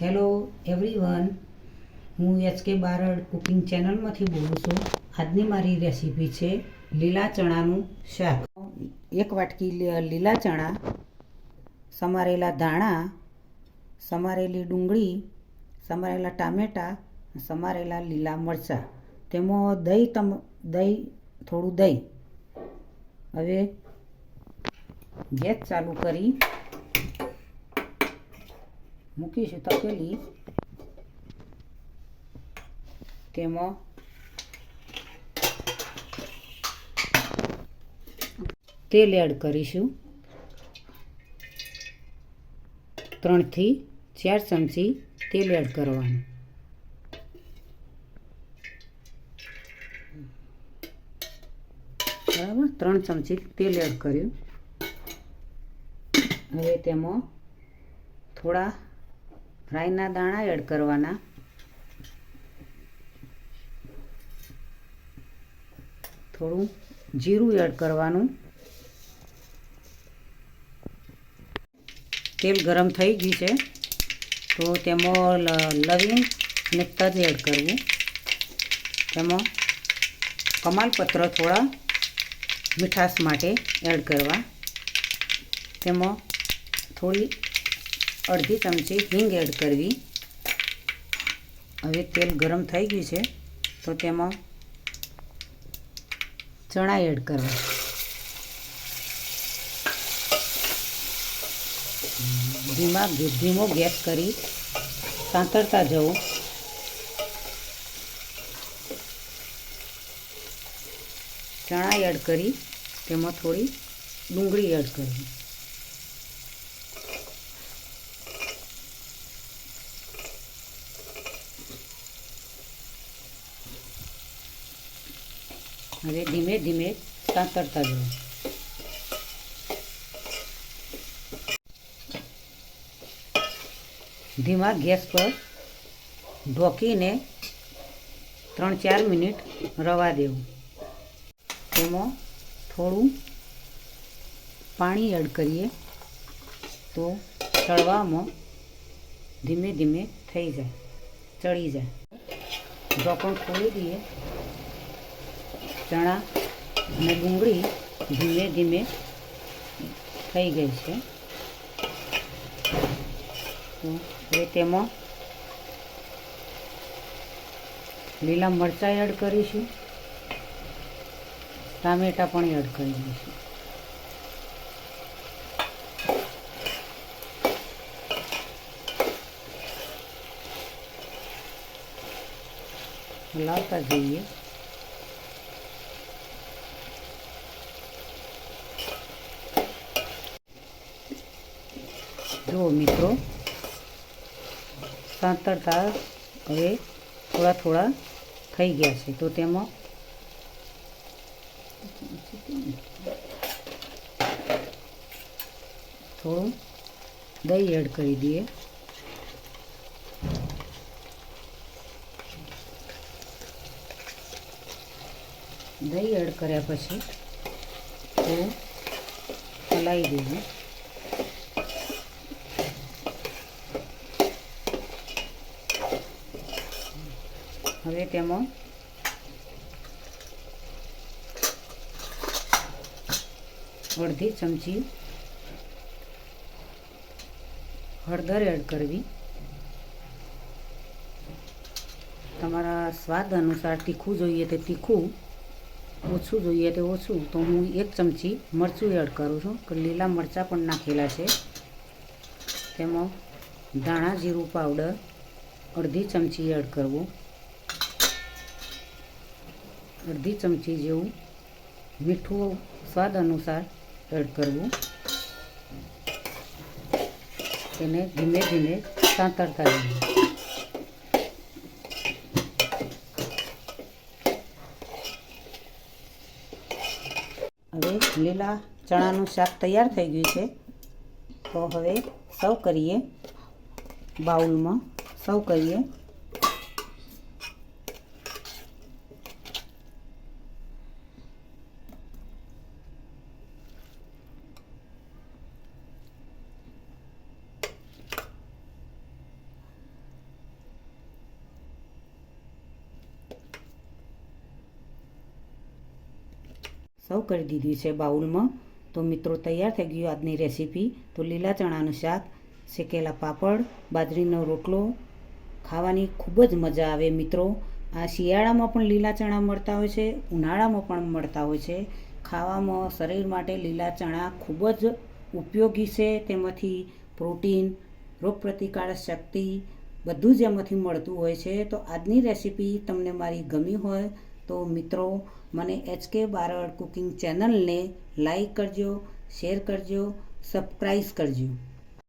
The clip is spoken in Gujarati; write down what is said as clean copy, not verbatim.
હેલો એવરીવન, હું એચકે બારડ કુકિંગ ચેનલમાંથી બોલું છું. આજની મારી રેસીપી છે લીલા ચણાનું શાક. એક વાટકી લીલા ચણા, સમારેલા ધાણા, સમારેલી ડુંગળી, સમારેલા ટામેટાં, સમારેલા લીલા મરચાં. તેમાં થોડું દહીં. હવે ગેસ ચાલુ કરી મૂકીશું તપેલી. તેમાં તેલ એડ કરીશું. 3 થી 4 ચમચી તેલ એડ કરવાનું. બરાબર, 3 ચમચી તેલ એડ કર્યું. હવે તેમાં થોડા રાઈના દાણા એડ કરવાના. થોડું જીરું એડ કરવાનું. તેલ ગરમ થઈ ગયું છે તો તેમાં લવિંગ અને તજ એડ કરવું. તેમાં કમાલપત્ર થોડા મીઠાશ માટે એડ કરવા. તેમાં થોડી અડધી ચમચી હિંગ એડ કરવી. હવે તેલ ગરમ થઈ ગયું છે તો તેમાં ચણા એડ કરવા. ધીમો ગેસ કરી સાંતળતા જવું. ચણા એડ કરી તેમાં થોડી ડુંગળી એડ કરવી. હવે ધીમે ધીમે સાંતળતા જવું. ધીમા ગેસ પર ઢોકીને 3-4 મિનિટ રવા દેવું. તેમાં થોડું પાણી એડ કરીએ તો ચડવામાં ધીમે ધીમે થઈ જાય, ચડી જાય. ઢોકણ ખોલી દઈએ. ચણા અને ડુંગળી ધીમે ધીમે થઈ ગઈ છે. તો હવે તેમાં લીલા મરચાં એડ કરીશું. ટામેટાં પણ એડ કરી દઈશું. હલાવતા જઈએ. જુઓ મિત્રો, સાંતળતા હવે થોડા થઈ ગયા છે તો તેમાં થોડું દહીં એડ કરી દઈએ. દહીં એડ કર્યા પછી થોડું હલાવી દઈએ. હવે તેમાં અડધી ચમચી હળદર એડ કરવી. તમારા સ્વાદ અનુસાર તીખું જોઈએ તે તીખું, ઓછું જોઈએ તે ઓછું. તો હું 1 ચમચી મરચું એડ કરું છું. લીલા મરચાં પણ નાખેલા છે. તેમાં ધાણા જીરું પાવડર અડધી ચમચી એડ કરવું. અડધી ચમચી જેવું મીઠું સ્વાદ અનુસાર એડ કરવું. તેને ધીમે ધીમે સાંતળતા જવું. હવે લીલા ચણાનું શાક તૈયાર થઈ ગયું છે. તો હવે સર્વ કરીએ. બાઉલમાં સર્વ કરીએ. સર્વ કરી દીધી છે બાઉલમાં. તો મિત્રો તૈયાર થઈ ગયું આજની રેસીપી. તો લીલા ચણાનું શાક, શેકેલા પાપડ, બાજરીનો રોટલો ખાવાની ખૂબ જ મજા આવે મિત્રો. આ શિયાળામાં પણ લીલા ચણા મળતા હોય છે, ઉનાળામાં પણ મળતા હોય છે. ખાવામાં શરીર માટે લીલા ચણા ખૂબ જ ઉપયોગી છે. તેમાંથી પ્રોટીન, રોગપ્રતિકારક શક્તિ બધું જ એમાંથી મળતું હોય છે. તો આજની રેસીપી તમને મારી ગમી હોય તો મિત્રો મને HK બારડ કુકિંગ ચેનલને લાઈક કરજો, શેર કરજો, સબસ્ક્રાઈબ કરજો.